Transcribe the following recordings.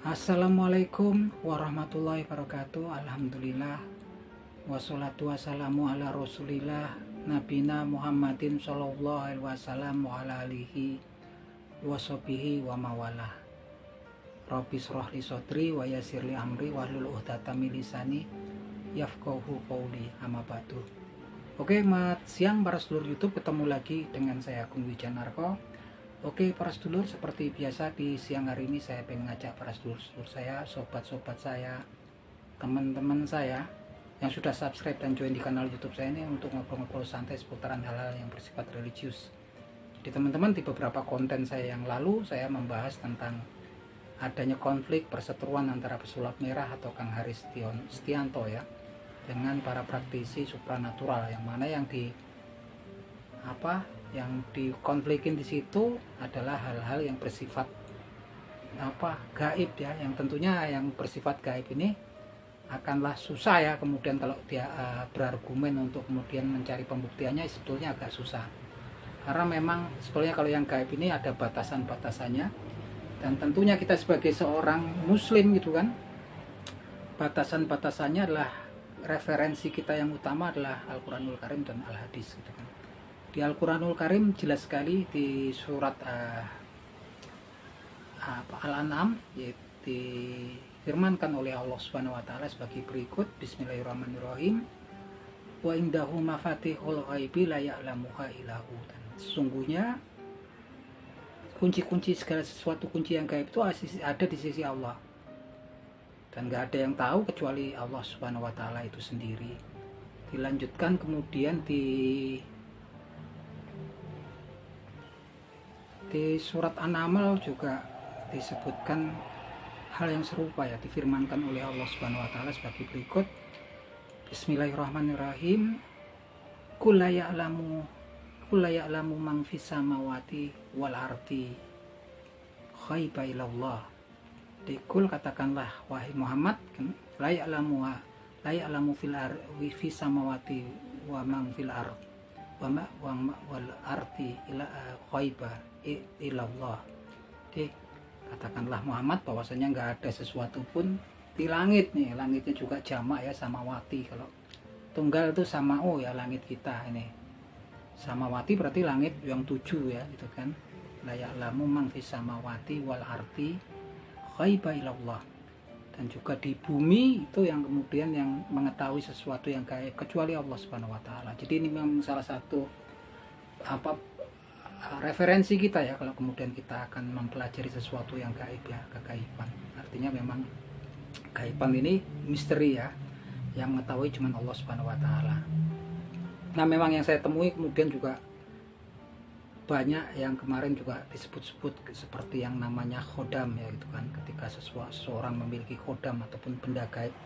Assalamualaikum warahmatullahi wabarakatuh. Alhamdulillah wassalatu wassalamu ala rasulillah nabina Muhammadin sallallahu alaihi wasallam wa ala alihi wa sahbihi wa mawalah. Rabbi shrah li sadri wa yassir li amri wahlul 'uqdatam min lisani yafqahu qawli. Amma ba'du. Oke, selamat siang para sedulur YouTube, ketemu lagi dengan saya Agung Wijanarko. Oke para sedulur, seperti biasa di siang hari ini saya pengen ngajak para sedulur-sedulur saya, sobat-sobat saya, teman-teman saya yang sudah subscribe dan join di kanal YouTube saya ini untuk ngobrol-ngobrol santai seputaran hal-hal yang bersifat religius. Jadi teman-teman, di beberapa konten saya yang lalu saya membahas tentang adanya konflik perseteruan antara pesulap merah atau Kang Haris Stianto ya dengan para praktisi supranatural, yang mana yang dikonflikin di situ adalah hal-hal yang bersifat gaib ya, yang tentunya yang bersifat gaib ini akanlah susah ya kemudian kalau dia berargumen untuk kemudian mencari pembuktiannya, sebetulnya agak susah, karena memang sebetulnya kalau yang gaib ini ada batasan-batasannya, dan tentunya kita sebagai seorang muslim gitu kan, batasan-batasannya adalah referensi kita yang utama adalah Al-Quranul Karim dan Al-Hadis gitu kan. Di Al-Quranul Karim jelas sekali di surat Al-An'am difirmankan oleh Allah Subhanahu wa taala sebagai berikut. Bismillahirrahmanirrahim. Wa indahu mafatihul ghaibi la ya'lamuha illahu. Sesungguhnya kunci-kunci segala sesuatu, kunci yang gaib itu ada di sisi Allah. Dan gak ada yang tahu kecuali Allah Subhanahu wa taala itu sendiri. Dilanjutkan kemudian di surat An-Naml juga disebutkan hal yang serupa ya, difirmankan oleh Allah Subhanahu wa taala sebagai berikut. Bismillahirrahmanirrahim. Qul la ya'lamu man fis samawati wal ardi ghaiba illallah. Dikul, katakanlah wahai Muhammad, la ya'lamu fis samawati wa man fil ardi wal ardi ila ghaiba ilallah. Jadi katakanlah Muhammad bahwasanya nggak ada sesuatu pun di langit nih, langitnya juga jamak ya, samawati. Kalau tunggal itu samao ya, langit kita ini samawati berarti langit yang 7 ya gitu kan. La ya'lamu man fis samawati wal ardi ghaiba ilallah. Dan juga di bumi itu yang kemudian yang mengetahui sesuatu yang gaib kecuali Allah Subhanahu wa taala. Jadi ini memang salah satu referensi kita ya kalau kemudian kita akan mempelajari sesuatu yang gaib ya, kegaiban. Artinya memang gaiban ini misteri ya, yang mengetahui cuma Allah Subhanahu wa taala. Nah, memang yang saya temui kemudian juga banyak yang kemarin juga disebut-sebut seperti yang namanya khodam ya gitu kan. Ketika seseorang memiliki khodam ataupun benda gaib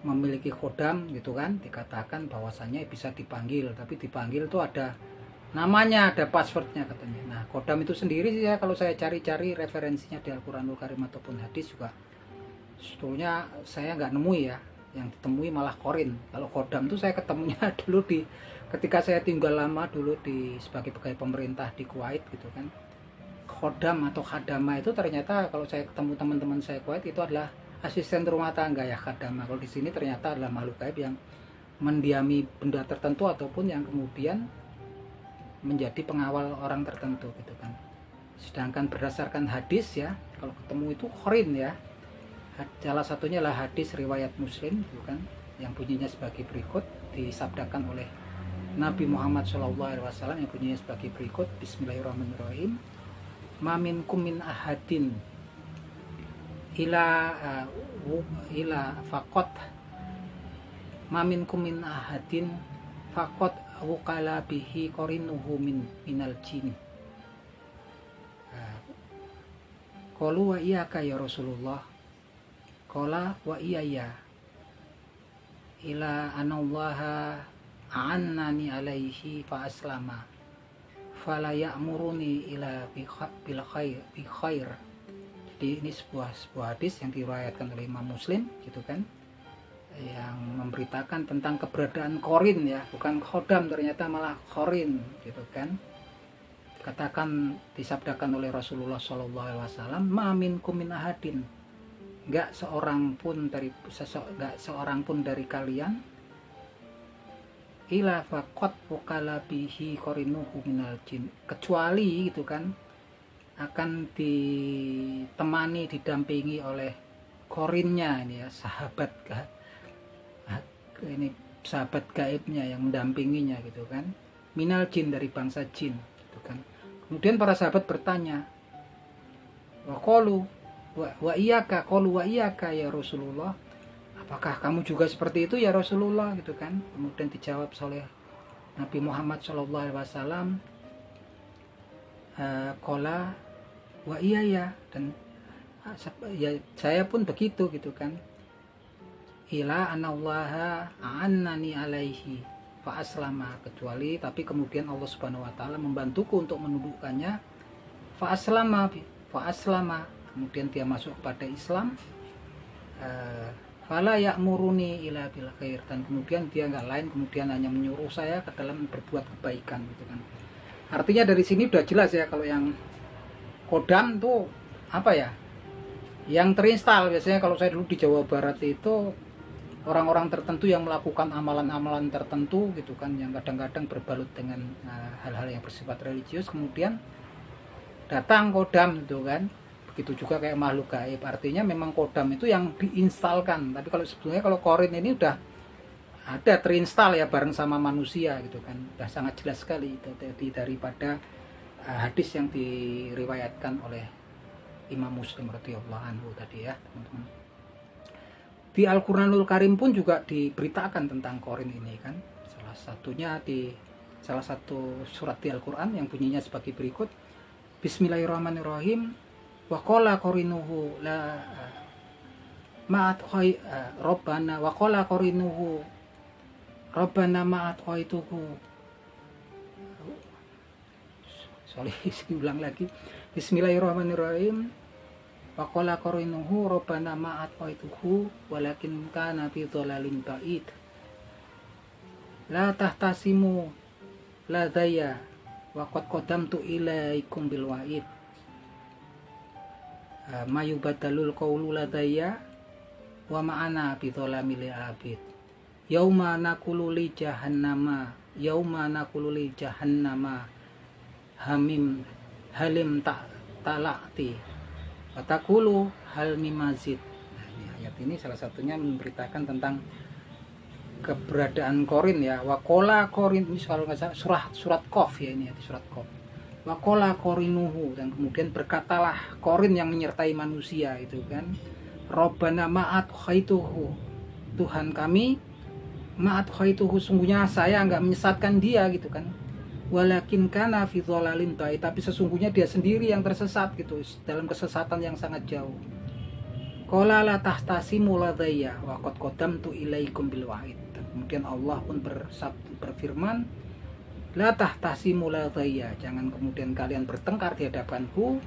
memiliki khodam gitu kan, dikatakan bahwasannya bisa dipanggil, tapi dipanggil itu ada namanya, ada passwordnya katanya. Nah, khodam itu sendiri sih ya, kalau saya cari-cari referensinya di Al-Quranul Karim ataupun hadis juga sebetulnya saya nggak nemu ya. Yang ditemui malah korin. Kalau khodam itu saya ketemunya dulu ketika saya tinggal lama dulu sebagai pegawai pemerintah di Kuwait gitu kan. Khodam atau khadama itu ternyata kalau saya ketemu teman-teman saya Kuwait itu adalah asisten rumah tangga ya, khadama. Kalau di sini ternyata adalah makhluk gaib yang mendiami benda tertentu ataupun yang kemudian menjadi pengawal orang tertentu gitu kan. Sedangkan berdasarkan hadis ya, kalau ketemu itu khorin ya. Salah satunya adalah hadis riwayat Muslim gitu kan, yang bunyinya sebagai berikut, disabdakan oleh Nabi Muhammad SAW, yang bunyinya sebagai berikut. Bismillahirrahmanirrahim. Ma minkum min ahadin ila faqat ma minkum min ahadin faqat wukala bihi qorinuhu minal jin. Qalu wa iyyaka ya Rasulullah. Qala wa iyya ila anallaha a'annani alaihi fa aslama fala ya'muruni ila bil khair. Jadi ini sebuah hadis yang diriwayatkan oleh Imam Muslim gitu kan, yang memberitakan tentang keberadaan korin ya, bukan khodam, ternyata malah korin gitu kan. Katakan, disabdakan oleh Rasulullah SAW, ma minkum min ahadin, nggak seorang pun dari kalian ila faqat wakala bihi qarinuhu minal jin, kecuali gitu kan akan ditemani, didampingi oleh korinnya ini ya, sahabat gaibnya yang mendampinginya gitu kan, minal jin, dari bangsa jin gitu kan. Kemudian para sahabat bertanya, wa qalu wa iyyaka, qalu wa iyyaka ya Rasulullah, apakah kamu juga seperti itu ya Rasulullah gitu kan. Kemudian dijawab oleh Nabi Muhammad SAW, qala wa iya ya, dan ya saya pun begitu gitu kan. Ila anallaha a'annani alaihi fa aslama, kecuali tapi kemudian Allah Subhanahu wa taala membantuku untuk menundukkannya, fa aslama, kemudian dia masuk kepada Islam, fala ya'muruni ila bil khair, dan kemudian dia nggak lain kemudian hanya menyuruh saya ke dalam berbuat kebaikan gitu kan. Artinya dari sini udah jelas ya, kalau yang kodam tuh apa ya, yang terinstal. Biasanya kalau saya dulu di Jawa Barat itu orang-orang tertentu yang melakukan amalan-amalan tertentu gitu kan, yang kadang-kadang berbalut dengan hal-hal yang bersifat religius, kemudian datang kodam gitu kan. Begitu juga kayak makhluk gaib, artinya memang kodam itu yang diinstalkan. Tapi kalau sebetulnya kalau korin ini udah ada terinstal ya bareng sama manusia gitu kan, udah sangat jelas sekali itu daripada hadis yang diriwayatkan oleh Imam Muslim radhiyallahu anhu tadi ya teman-teman. Di Al-Qur'anul Karim pun juga diberitakan tentang korin ini kan. Salah satunya di salah satu surat di Al-Qur'an yang bunyinya sebagai berikut. Bismillahirrahmanirrahim. Wa qala qarinuhu la ma'at khay rabbana wa qala qarinuhu rabbana ma'at khaituhu. Ulang lagi. Bismillahirrahmanirrahim. Wa qala qarinuhu rabbana ma'at khaituhu walakin kana fi dhalalin ba'id. La tahtasimu ladaya wa qad qadamtu ilaikum bil wa'id. Mayubadalul qawlu ladaya wa ma'ana bi dhalamil abid. Yauma naqulu li jahannama hamim halim talati wa taqulu hal mimazid. Nah, ini ayat ini salah satunya memberitakan tentang keberadaan korin ya. Wa qala korin, ini kalau nggak salah surat Qaf ya, ini ya, di surat Qaf. Wa qala qarinuhu, dan kemudian berkatalah korin yang menyertai manusia itu kan, Rabbana ma'at khaituhu, Tuhan kami, ma'at khaituhu, sungguhnya saya enggak menyesatkan dia gitu kan. Walakin kana fi dhalalin ba'id, tapi sesungguhnya dia sendiri yang tersesat gitu, dalam kesesatan yang sangat jauh. Qala la tahtasimu ladayya wa qad qadamtu ilaikum bil wa'id. Kemudian Allah pun berfirman, la tahtasimu ladayya, jangan kemudian kalian bertengkar di hadapanku,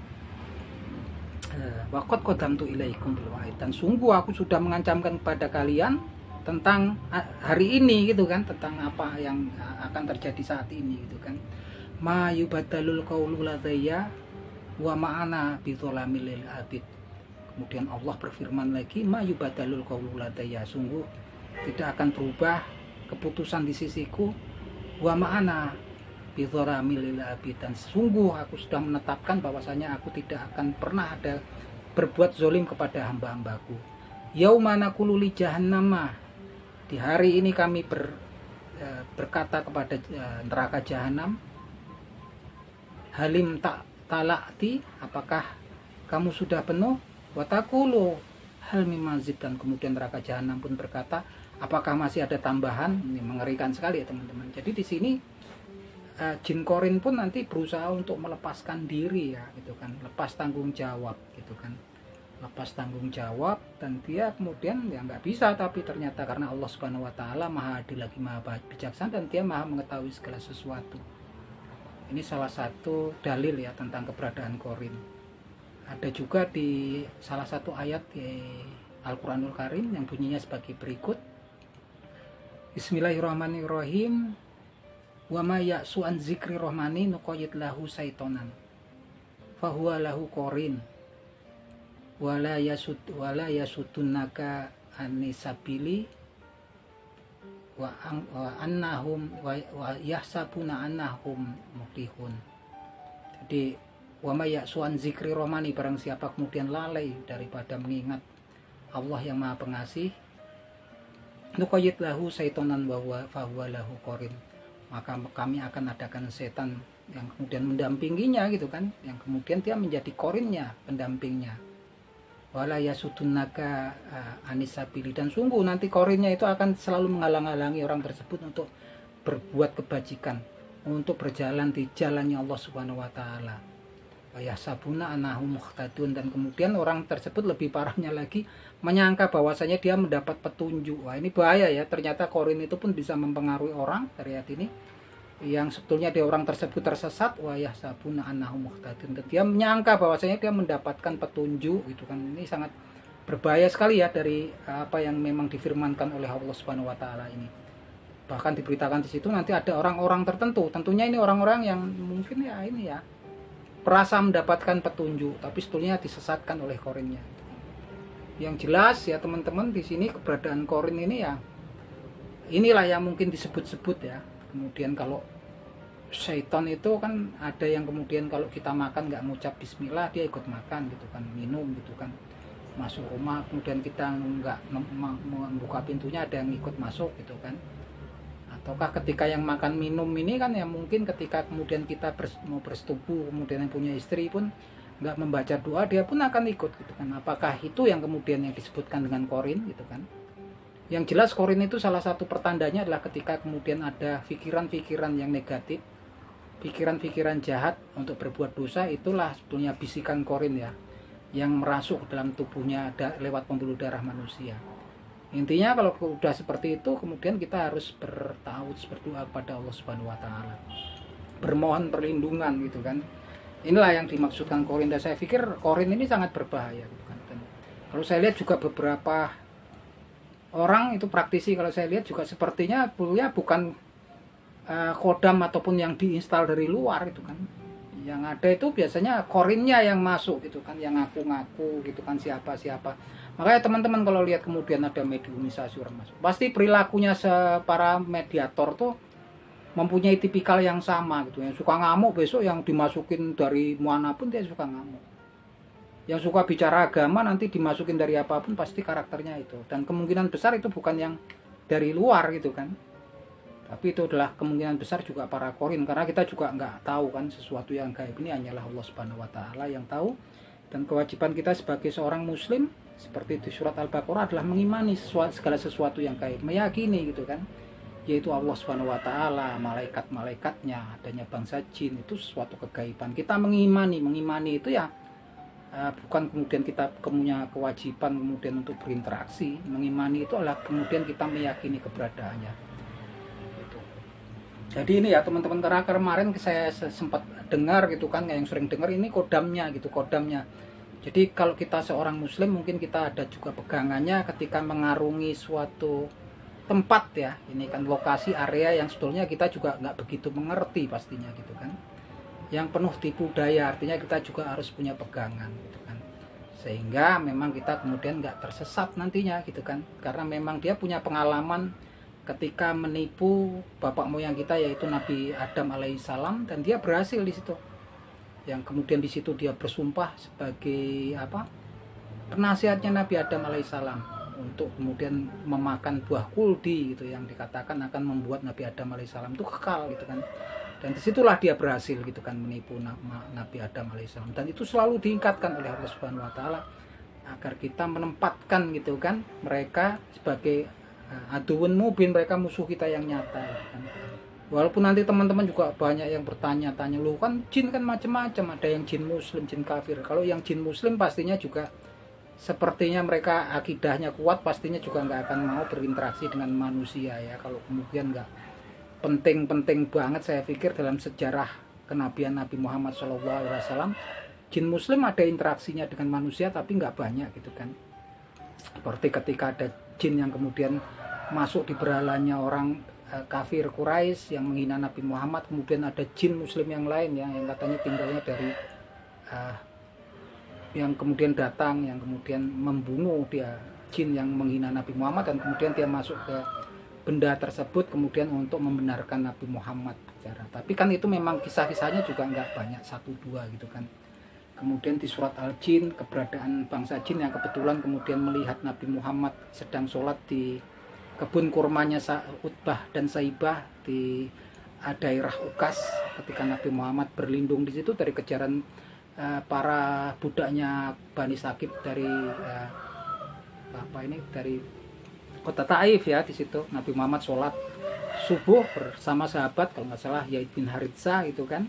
wa qad qadamtu ilaikum bil wa'id, dan sungguh aku sudah mengancamkan kepada kalian tentang hari ini gitu kan, tentang apa yang akan terjadi saat ini gitu kan. Ma yubadalul qawlu ladayya wa ma'ana bi dhalamil abid. Kemudian Allah berfirman lagi, ma yubadalul qawlu ladayya, sungguh tidak akan berubah keputusan di sisiku, wa ma'ana bi dhalamil abid, dan sungguh aku sudah menetapkan bahwasanya aku tidak akan pernah ada berbuat zalim kepada hamba-hambaku. Yauma naqulu li jahannama, di hari ini kami berkata kepada neraka jahanam, halim talakti, apakah kamu sudah penuh, watakulu hal mimazid, dan kemudian neraka jahanam pun berkata, apakah masih ada tambahan. Ini mengerikan sekali ya teman-teman. Jadi di sini jin korin pun nanti berusaha untuk melepaskan diri ya gitu kan, lepas tanggung jawab gitu kan, lepas tanggung jawab, dan dia kemudian ya nggak bisa, tapi ternyata karena Allah Subhanahu wa taala Maha Adil lagi Maha Bijaksana, dan dia Maha mengetahui segala sesuatu. Ini salah satu dalil ya tentang keberadaan korin. Ada juga di salah satu ayat di Al-Qur'anul Karim yang bunyinya sebagai berikut. Bismillahirrahmanirrahim. Wa may ya'su an dzikri rahmani nuqayyid lahu syaitonan fahuwa lahu qarin wala yasutunaka anisabili wa annahum wa yahsabuna annahum muflihun. Jadi wa may ya'suan zikri romani, barang siapa kemudian lalai daripada mengingat Allah yang Maha Pengasih, nuqayyid lahu syaitonan wa huwa lahu qarin, maka kami akan adakan setan yang kemudian mendampinginya gitu kan, yang kemudian dia menjadi korinnya, pendampingnya. Wala yasutunaka anisabili, dan sungguh nanti korinnya itu akan selalu menghalang-halangi orang tersebut untuk berbuat kebajikan, untuk berjalan di jalannya Allah Subhanahu wa taala. Wa yahsabuna annahum muhtadun, dan kemudian orang tersebut lebih parahnya lagi menyangka bahwasanya dia mendapat petunjuk. Wah, ini bahaya ya, ternyata korin itu pun bisa mempengaruhi orang dari ayat ini, yang sebetulnya dia orang tersebut tersesat. Wa yahsabuna annahum muhtadun, dan dia menyangka bahwasanya dia mendapatkan petunjuk gitu kan. Ini sangat berbahaya sekali ya dari apa yang memang difirmankan oleh Allah Subhanahu wa taala ini. Bahkan diberitakan di situ nanti ada orang-orang tertentu, tentunya ini orang-orang yang mungkin ya ini ya merasa mendapatkan petunjuk tapi sebetulnya disesatkan oleh korinnya. Yang jelas ya teman-teman, di sini keberadaan korin ini ya inilah yang mungkin disebut-sebut ya. Kemudian kalau syaitan itu kan ada yang kemudian kalau kita makan nggak ngucap bismillah, dia ikut makan gitu kan, minum gitu kan, masuk rumah kemudian kita nggak membuka pintunya, ada yang ikut masuk gitu kan. Ataukah ketika yang makan minum ini kan ya mungkin ketika kemudian kita mau bersetubuh, kemudian yang punya istri pun nggak membaca doa, dia pun akan ikut gitu kan. Apakah itu yang kemudian yang disebutkan dengan korin gitu kan? Yang jelas korin itu salah satu pertandanya adalah ketika kemudian ada pikiran-pikiran yang negatif, pikiran-pikiran jahat untuk berbuat dosa, itulah sebetulnya bisikan korin ya, yang merasuk dalam tubuhnya lewat pembuluh darah manusia. Intinya kalau sudah seperti itu, kemudian kita harus bertawudz, berdoa kepada Allah Subhanahu wa taala, bermohon perlindungan gitu kan. Inilah yang dimaksudkan korin, dan saya pikir korin ini sangat berbahaya gitu kan. Dan kalau saya lihat juga beberapa orang itu praktisi, kalau saya lihat juga sepertinya bukan kodam ataupun yang diinstal dari luar itu kan. Yang ada itu biasanya korinnya yang masuk gitu kan, yang ngaku-ngaku gitu kan, siapa-siapa. Makanya teman-teman kalau lihat kemudian ada mediumisasi orang masuk, pasti perilakunya para mediator tuh mempunyai tipikal yang sama gitu. Yang suka ngamuk besok yang dimasukin dari mana pun dia suka ngamuk. Yang suka bicara agama nanti dimasukin dari apapun pasti karakternya itu. Dan kemungkinan besar itu bukan yang dari luar gitu kan, tapi itu adalah kemungkinan besar juga para korin, karena kita juga nggak tahu kan, sesuatu yang gaib ini hanyalah Allah Subhanahu wa taala yang tahu. Dan kewajiban kita sebagai seorang muslim seperti di surat Al-Baqarah adalah mengimani segala sesuatu yang gaib, meyakini gitu kan, yaitu Allah Subhanahu wa taala, malaikat-malaikatnya, adanya bangsa jin, itu sesuatu kegaiban. Kita mengimani itu ya bukan kemudian kita punya kewajiban kemudian untuk berinteraksi. Mengimani itu adalah kemudian kita meyakini keberadaannya gitu. Jadi ini ya teman-teman, karena kemarin saya sempat dengar gitu kan, yang sering dengar ini kodamnya gitu, kodamnya. Jadi kalau kita seorang muslim mungkin kita ada juga pegangannya ketika mengarungi suatu tempat ya, ini kan lokasi area yang sebetulnya kita juga nggak begitu mengerti pastinya gitu kan, yang penuh tipu daya, artinya kita juga harus punya pegangan gitu kan, sehingga memang kita kemudian nggak tersesat nantinya gitu kan, karena memang dia punya pengalaman ketika menipu bapak moyang kita yaitu Nabi Adam alaihissalam, dan dia berhasil di situ, yang kemudian di situ dia bersumpah sebagai penasihatnya Nabi Adam alaihissalam untuk kemudian memakan buah kuldi gitu, yang dikatakan akan membuat Nabi Adam alaihissalam itu kekal gitu kan. Dan disitulah dia berhasil gitu kan menipu Nabi Adam alaihissalam. Dan itu selalu diingatkan oleh Allah Subhanahu wa taala agar kita menempatkan gitu kan mereka sebagai aduun mubin, mereka musuh kita yang nyata kan. Walaupun nanti teman-teman juga banyak yang bertanya-tanya, lu kan jin kan macam-macam, ada yang jin muslim, jin kafir. Kalau yang jin muslim pastinya juga sepertinya mereka akidahnya kuat, pastinya juga nggak akan mau berinteraksi dengan manusia ya. Kalau kemudian nggak penting-penting banget, saya pikir dalam sejarah kenabian Nabi Muhammad SAW, jin muslim ada interaksinya dengan manusia tapi nggak banyak gitu kan. Seperti ketika ada jin yang kemudian masuk di berhalanya orang kafir Quraisy yang menghina Nabi Muhammad, kemudian ada jin muslim yang lain ya, yang katanya tinggalnya dari yang kemudian datang, yang kemudian membunuh dia, jin yang menghina Nabi Muhammad, dan kemudian dia masuk ke benda tersebut kemudian untuk membenarkan Nabi Muhammad bicara. Tapi kan itu memang kisah-kisahnya juga nggak banyak, 1-2 gitu kan. Kemudian di surat Al-Jin, keberadaan bangsa jin yang kebetulan kemudian melihat Nabi Muhammad sedang sholat di kebun kurmanya Utbah dan Saibah di daerah Ukas, ketika Nabi Muhammad berlindung di situ dari kejaran para budaknya Bani Sakib dari dari kota Taif ya. Di situ Nabi Muhammad sholat subuh bersama sahabat, kalau nggak salah Yaid bin Haritsa gitu kan.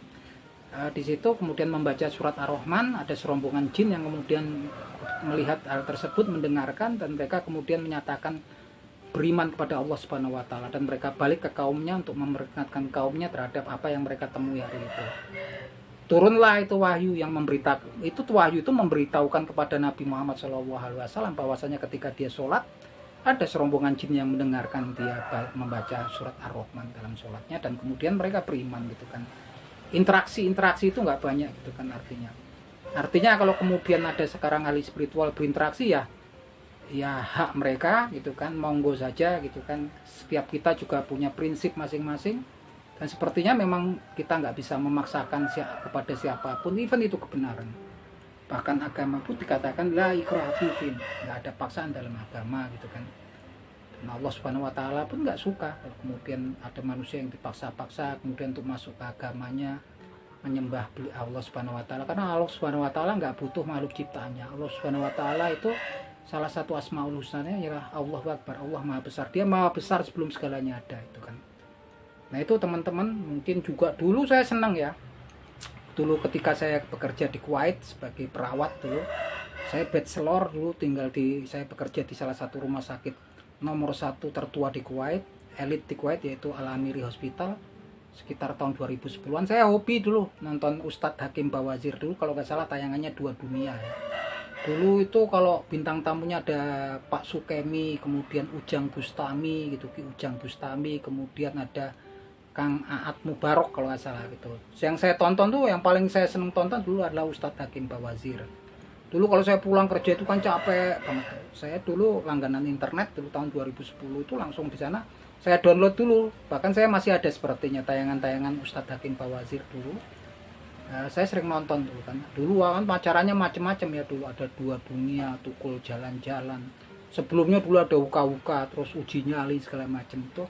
Di situ kemudian membaca surat Ar-Rahman, ada serombongan jin yang kemudian melihat hal tersebut, mendengarkan, dan mereka kemudian menyatakan beriman kepada Allah Subhanahu wa taala, dan mereka balik ke kaumnya untuk memperingatkan kaumnya terhadap apa yang mereka temui hari itu. Turunlah itu wahyu yang memberitakan, wahyu itu memberitahukan kepada Nabi Muhammad SAW bahwasanya ketika dia sholat, ada serombongan jin yang mendengarkan dia membaca surat Ar-Rahman dalam sholatnya, dan kemudian mereka beriman gitu kan. Interaksi itu nggak banyak gitu kan artinya kalau kemudian ada sekarang ahli spiritual berinteraksi ya hak mereka gitu kan, monggo saja gitu kan. Setiap kita juga punya prinsip masing-masing, dan sepertinya memang kita nggak bisa memaksakan kepada siapapun, even itu kebenaran. Bahkan agama pun dikatakan la ikraha fiddin, nggak ada paksaan dalam agama gitu kan. Nah, Allah Subhanahu wa taala pun nggak suka kalau kemudian ada manusia yang dipaksa-paksa kemudian untuk masuk ke agamanya, menyembah Allah Subhanahu wa taala, karena Allah Subhanahu wa taala nggak butuh makhluk ciptaannya. Allah Subhanahu wa taala itu salah satu asmaul husnanya ialah Allahu Akbar, Allah Maha Besar. Dia Maha Besar sebelum segalanya ada itu kan. Nah, itu teman-teman mungkin juga dulu saya senang ya. Dulu ketika saya bekerja di Kuwait sebagai perawat dulu, saya bachelor dulu saya bekerja di salah satu rumah sakit nomor 1 tertua di Kuwait, elit di Kuwait, yaitu Al-Amiri Hospital, sekitar tahun 2010-an. Saya hobi dulu nonton Ustadz Hakim Bawazir dulu, kalau nggak salah tayangannya Dua Dunia ya. Dulu itu kalau bintang tamunya ada Pak Sukemi, kemudian Ujang Bustami gitu, Ki Ujang Bustami, kemudian ada Kang Aat Mubarok kalau nggak salah gitu. Yang saya tonton tuh, yang paling saya seneng tonton dulu adalah Ustadz Hakim Bawazir. Dulu kalau saya pulang kerja itu kan capek banget. Saya dulu langganan internet dulu tahun 2010 itu langsung di sana saya download dulu. Bahkan saya masih ada sepertinya tayangan-tayangan Ustadz Hakim Bawazir dulu. Saya sering nonton dulu kan. Dulu kan acaranya macam-macam ya, dulu ada Dua Dunia, Tukul Jalan-Jalan. Sebelumnya dulu ada Uka-Uka, terus Uji Nyali segala macam itu.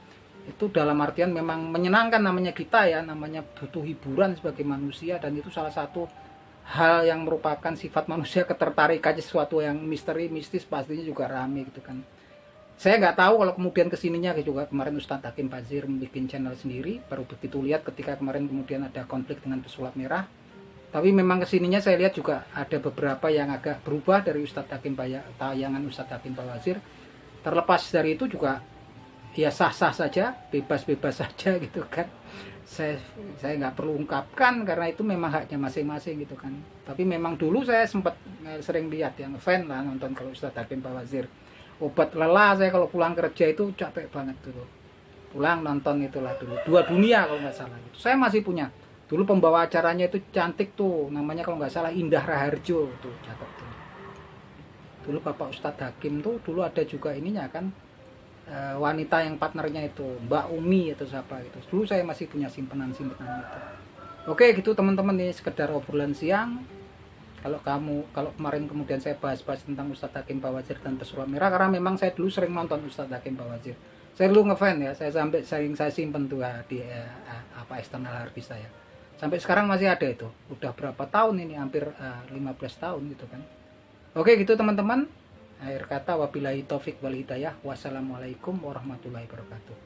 Itu dalam artian memang menyenangkan, namanya kita ya, namanya butuh hiburan sebagai manusia, dan itu salah satu hal yang merupakan sifat manusia, ketertarikan sesuatu yang misteri, mistis, pastinya juga rame gitu kan. Saya nggak tahu kalau kemudian kesininya juga kemarin Ustadz Hakim Bawazir bikin channel sendiri, baru begitu lihat ketika kemarin kemudian ada konflik dengan pesulap merah. Tapi memang kesininya saya lihat juga ada beberapa yang agak berubah dari Ustadz Hakim tayangan Ustadz Hakim Bawazir. Terlepas dari itu juga ya sah-sah saja, bebas-bebas saja gitu kan. Saya nggak perlu ungkapkan karena itu memang haknya masing-masing gitu kan. Tapi memang dulu saya sempat sering lihat yang fan lah nonton kalau Ustadz Hakim Bawazir. Obat lelah saya kalau pulang kerja itu capek banget dulu. Pulang nonton itulah dulu. Dua Dunia kalau nggak salah. Saya masih punya. Dulu pembawa acaranya itu cantik tuh, namanya kalau nggak salah Indah Raharjo tuh, cakep tuh. Dulu Bapak Ustadz Hakim tuh dulu ada juga ininya kan. Wanita yang partnernya itu Mbak Umi atau siapa gitu. Dulu saya masih punya simpenan itu. Oke gitu teman-teman, ini sekedar obrolan siang. Kalau kemarin kemudian saya bahas-bahas tentang Ustadz Hakim Bawazir dan pesulap merah, karena memang saya dulu sering nonton Ustadz Hakim Bawazir. Saya dulu ngefan ya, saya sampai saya simpen tuh di eksternal hard disk saya. Sampai sekarang masih ada itu. Udah berapa tahun ini, hampir 15 tahun gitu kan. Oke gitu teman-teman. Akhir kata wabillahi taufik wal hidayah. Wassalamualaikum warahmatullahi wabarakatuh.